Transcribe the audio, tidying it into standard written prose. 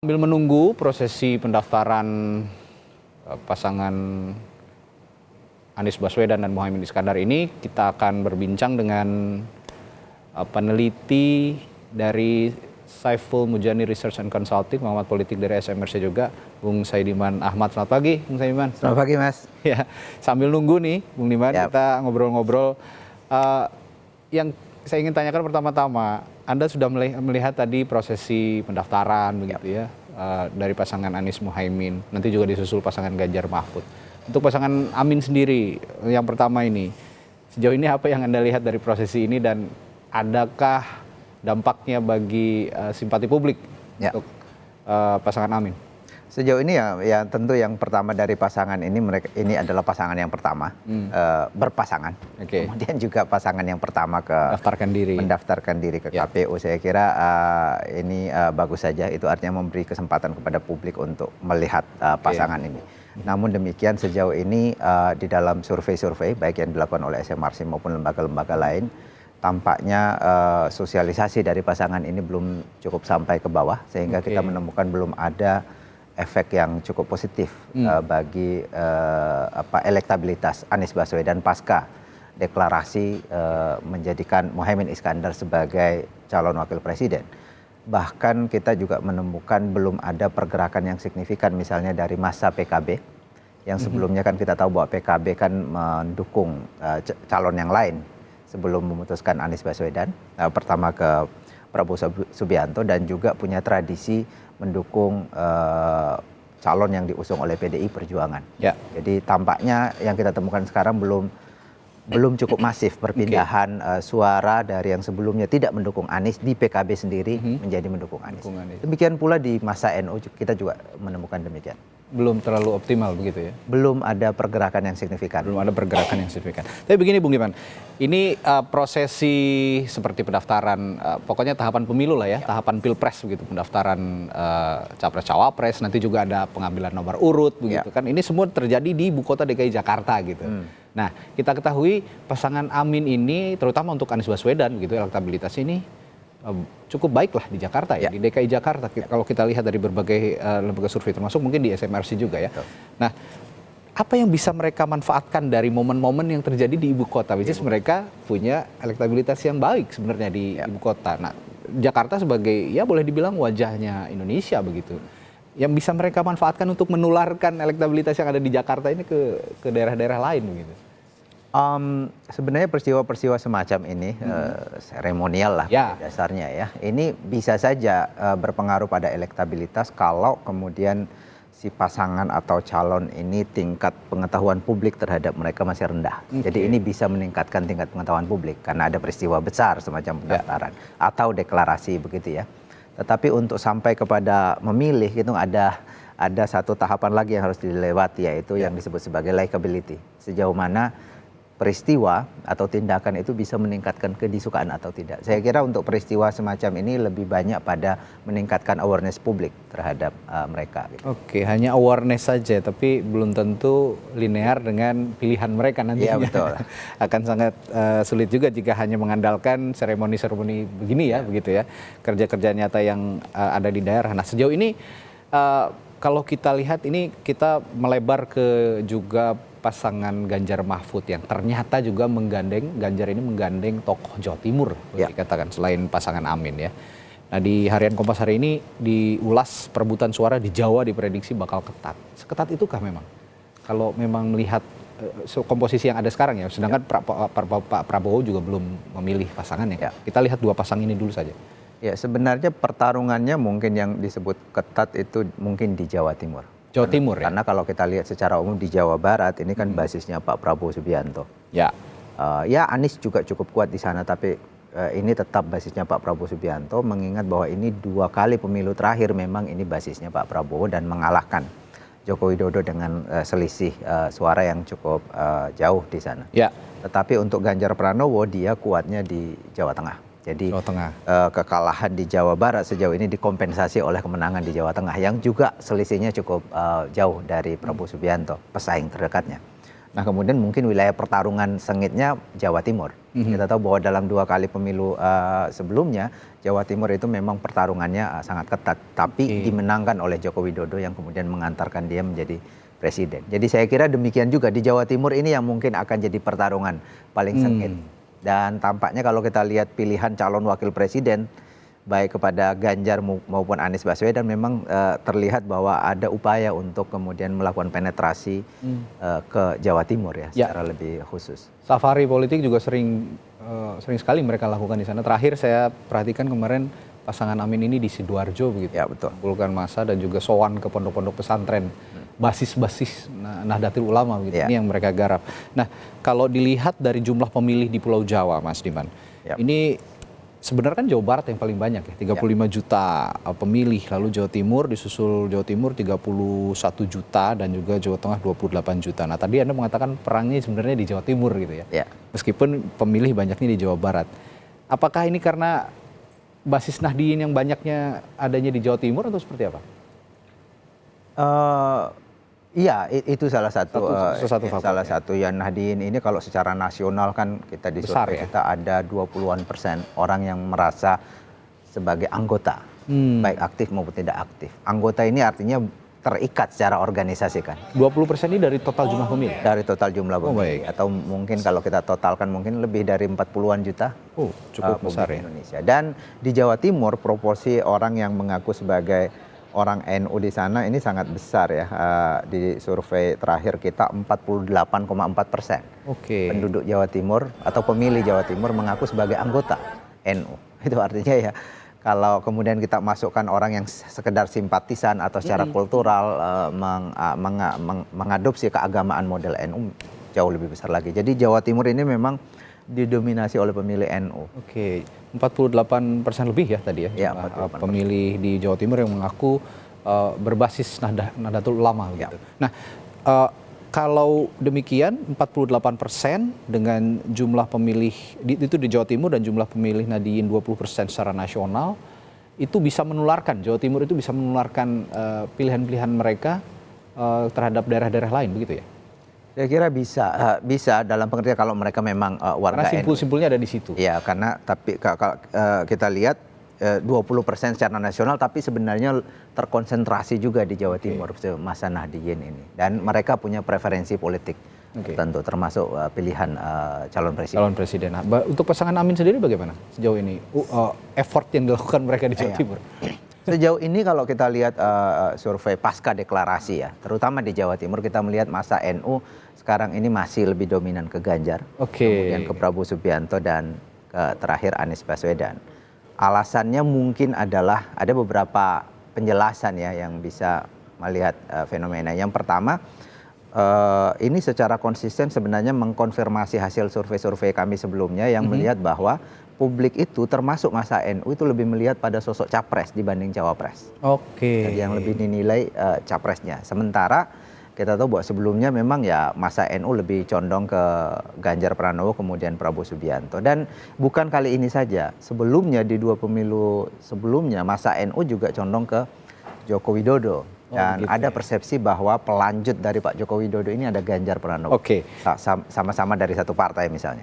Sambil menunggu prosesi pendaftaran pasangan Anies Baswedan dan Muhaimin Iskandar ini, kita akan berbincang dengan peneliti dari Saiful Mujani Research and Consulting, pengamat politik dari SMRC juga, Bung Saidiman Ahmad. Selamat pagi, Bung Saidiman. Selamat pagi, Mas. Ya, sambil nunggu nih, Bung Diman, kita ngobrol-ngobrol. Yang saya ingin tanyakan pertama-tama, Anda sudah melihat tadi prosesi pendaftaran begitu ya, dari pasangan Anies Muhaimin, nanti juga disusul pasangan Ganjar Mahfud. Untuk pasangan Amin sendiri, yang pertama ini, sejauh ini apa yang Anda lihat dari prosesi ini dan adakah dampaknya bagi simpati publik untuk pasangan Amin? Sejauh ini ya tentu yang pertama dari pasangan ini adalah pasangan yang pertama berpasangan. Kemudian juga pasangan yang pertama mendaftarkan diri ke KPU. Saya kira ini bagus saja. Itu artinya memberi kesempatan kepada publik untuk melihat pasangan ini. Namun demikian sejauh ini di dalam survei-survei baik yang dilakukan oleh SMRC maupun lembaga-lembaga lain, tampaknya sosialisasi dari pasangan ini belum cukup sampai ke bawah, sehingga kita menemukan belum ada efek yang cukup positif bagi elektabilitas Anies Baswedan pasca deklarasi menjadikan Muhaimin Iskandar sebagai calon wakil presiden. Bahkan kita juga menemukan belum ada pergerakan yang signifikan misalnya dari masa PKB, yang sebelumnya kan kita tahu bahwa PKB kan mendukung calon yang lain sebelum memutuskan Anies Baswedan, pertama ke Prabowo Subianto, dan juga punya tradisi mendukung calon yang diusung oleh PDI Perjuangan. Jadi tampaknya yang kita temukan sekarang belum cukup masif perpindahan suara dari yang sebelumnya tidak mendukung Anies di PKB sendiri menjadi mendukung Anies. Demikian pula di masa NU kita juga menemukan demikian. Belum terlalu optimal begitu ya? Belum ada pergerakan yang signifikan. Belum ada pergerakan yang signifikan. Tapi begini Bung Diman, ini prosesi seperti pendaftaran, pokoknya tahapan pemilu lah ya, tahapan pilpres begitu, pendaftaran capres-cawapres, nanti juga ada pengambilan nomor urut begitu kan. Ini semua terjadi di ibu kota DKI Jakarta gitu. Nah, kita ketahui pasangan Amin ini, terutama untuk Anies Baswedan gitu, elektabilitas ini cukup baik lah di Jakarta ya, di DKI Jakarta. Kalau kita lihat dari berbagai lembaga survei, termasuk mungkin di SMRC juga ya. Nah, apa yang bisa mereka manfaatkan dari momen-momen yang terjadi di ibu kota? Which is mereka punya elektabilitas yang baik sebenarnya di ibu kota. Nah, Jakarta sebagai ya boleh dibilang wajahnya Indonesia begitu. Yang bisa mereka manfaatkan untuk menularkan elektabilitas yang ada di Jakarta ini ke daerah-daerah lain begitu. Sebenarnya peristiwa-peristiwa semacam ini seremonial lah dasarnya ya. Ini bisa saja berpengaruh pada elektabilitas kalau kemudian si pasangan atau calon ini tingkat pengetahuan publik terhadap mereka masih rendah. Jadi ini bisa meningkatkan tingkat pengetahuan publik karena ada peristiwa besar semacam pendaftaran atau deklarasi begitu ya. Tetapi untuk sampai kepada memilih itu ada satu tahapan lagi yang harus dilewati, yaitu yang disebut sebagai likability. Sejauh mana peristiwa atau tindakan itu bisa meningkatkan kedisukaan atau tidak. Saya kira untuk peristiwa semacam ini lebih banyak pada meningkatkan awareness publik terhadap mereka. Gitu. Oke, hanya awareness saja, tapi belum tentu linear dengan pilihan mereka nantinya. Iya, betul. Akan sangat sulit juga jika hanya mengandalkan seremoni-seremoni begini ya, begitu ya. Kerja-kerja nyata yang ada di daerah. Nah, sejauh ini kalau kita lihat ini kita melebar ke juga pasangan Ganjar Mahfud yang ternyata juga Ganjar ini menggandeng tokoh Jawa Timur, dikatakan selain pasangan Amin ya. Nah, di harian Kompas hari ini diulas perebutan suara di Jawa diprediksi bakal ketat. Seketat itukah memang? Kalau memang melihat komposisi yang ada sekarang ya, sedangkan Pak Prabowo juga belum memilih pasangannya. Kita lihat dua pasang ini dulu saja. Ya, sebenarnya pertarungannya mungkin yang disebut ketat itu mungkin di Jawa Timur. Jawa Timur ya? Karena kalau kita lihat secara umum di Jawa Barat ini kan basisnya Pak Prabowo Subianto. Ya Anies juga cukup kuat di sana, tapi ini tetap basisnya Pak Prabowo Subianto, mengingat bahwa ini 2 kali pemilu terakhir memang ini basisnya Pak Prabowo dan mengalahkan Joko Widodo dengan selisih suara yang cukup jauh di sana. Tetapi untuk Ganjar Pranowo dia kuatnya di Jawa Tengah. Jadi kekalahan di Jawa Barat sejauh ini dikompensasi oleh kemenangan di Jawa Tengah yang juga selisihnya cukup jauh dari Prabowo Subianto, pesaing terdekatnya. Nah kemudian mungkin wilayah pertarungan sengitnya Jawa Timur. Kita tahu bahwa dalam 2 kali pemilu sebelumnya Jawa Timur itu memang pertarungannya sangat ketat, tapi dimenangkan oleh Joko Widodo yang kemudian mengantarkan dia menjadi presiden. Jadi saya kira demikian juga di Jawa Timur ini yang mungkin akan jadi pertarungan paling sengit. Dan tampaknya kalau kita lihat pilihan calon wakil presiden baik kepada Ganjar maupun Anies Baswedan memang terlihat bahwa ada upaya untuk kemudian melakukan penetrasi ke Jawa Timur ya secara lebih khusus. Safari politik juga sering sekali mereka lakukan di sana. Terakhir saya perhatikan kemarin pasangan Amin ini di Sidoarjo begitu. Ya betul. Mengumpulkan massa dan juga sowan ke pondok-pondok pesantren. Basis-basis Nahdlatul Ulama begitu. Ini yang mereka garap. Nah, kalau dilihat dari jumlah pemilih di Pulau Jawa, Mas Diman, ini sebenarnya kan Jawa Barat yang paling banyak ya, 35 juta pemilih, lalu Jawa Timur disusul Jawa Timur 31 juta dan juga Jawa Tengah 28 juta. Nah tadi Anda mengatakan perangnya sebenarnya di Jawa Timur gitu ya, meskipun pemilih banyaknya di Jawa Barat. Apakah ini karena basis Nahdien yang banyaknya adanya di Jawa Timur atau seperti apa? Iya, itu salah satu faktor, salah satu ya. Nahdien ini kalau secara nasional kan kita di survei kita ada 20-an% orang yang merasa sebagai anggota, baik aktif maupun tidak aktif. Anggota ini artinya terikat secara organisasi kan. 20% ini dari total jumlah pemilih? Dari total jumlah pemilih. Atau mungkin kalau kita totalkan mungkin lebih dari 40-an juta. Cukup besar ya. Indonesia. Dan di Jawa Timur proporsi orang yang mengaku sebagai orang NU di sana ini sangat besar ya. Di survei terakhir kita 48,4%. Penduduk Jawa Timur atau pemilih Jawa Timur mengaku sebagai anggota NU. Itu artinya ya kalau kemudian kita masukkan orang yang sekedar simpatisan atau secara kultural mengadopsi keagamaan model NU jauh lebih besar lagi. Jadi Jawa Timur ini memang didominasi oleh pemilih NU. 48% lebih ya tadi ya, pemilih di Jawa Timur yang mengaku berbasis Nahdlatul Ulama gitu. Nah, kalau demikian 48% dengan jumlah pemilih itu di Jawa Timur dan jumlah pemilih Nahdien 20% secara nasional, itu bisa menularkan, Jawa Timur itu bisa menularkan pilihan-pilihan mereka terhadap daerah-daerah lain begitu ya? Saya kira bisa dalam pengertian kalau mereka memang warga NU. Karena simpul-simpulnya ada di situ. Ya, karena tapi kalau kita lihat 20% secara nasional, tapi sebenarnya terkonsentrasi juga di Jawa Timur masa Nahdien ini. Dan mereka punya preferensi politik tertentu, termasuk pilihan calon presiden. Nah, untuk pasangan Amin sendiri bagaimana sejauh ini effort yang dilakukan mereka di Jawa Timur? Sejauh ini kalau kita lihat survei pasca deklarasi ya, terutama di Jawa Timur kita melihat masa NU sekarang ini masih lebih dominan ke Ganjar, kemudian ke Prabowo Subianto dan terakhir Anies Baswedan. Alasannya mungkin adalah ada beberapa penjelasan ya yang bisa melihat fenomena. Yang pertama, ini secara konsisten sebenarnya mengkonfirmasi hasil survei-survei kami sebelumnya yang melihat bahwa publik itu termasuk masa NU itu lebih melihat pada sosok capres dibanding cawapres. Jadi yang lebih dinilai capresnya. Sementara kita tahu bahwa sebelumnya memang ya masa NU lebih condong ke Ganjar Pranowo kemudian Prabowo Subianto. Dan bukan kali ini saja, sebelumnya di 2 pemilu sebelumnya masa NU juga condong ke Joko Widodo. Dan ada persepsi bahwa pelanjut dari Pak Joko Widodo ini ada Ganjar Pranowo. Sama-sama dari satu partai misalnya.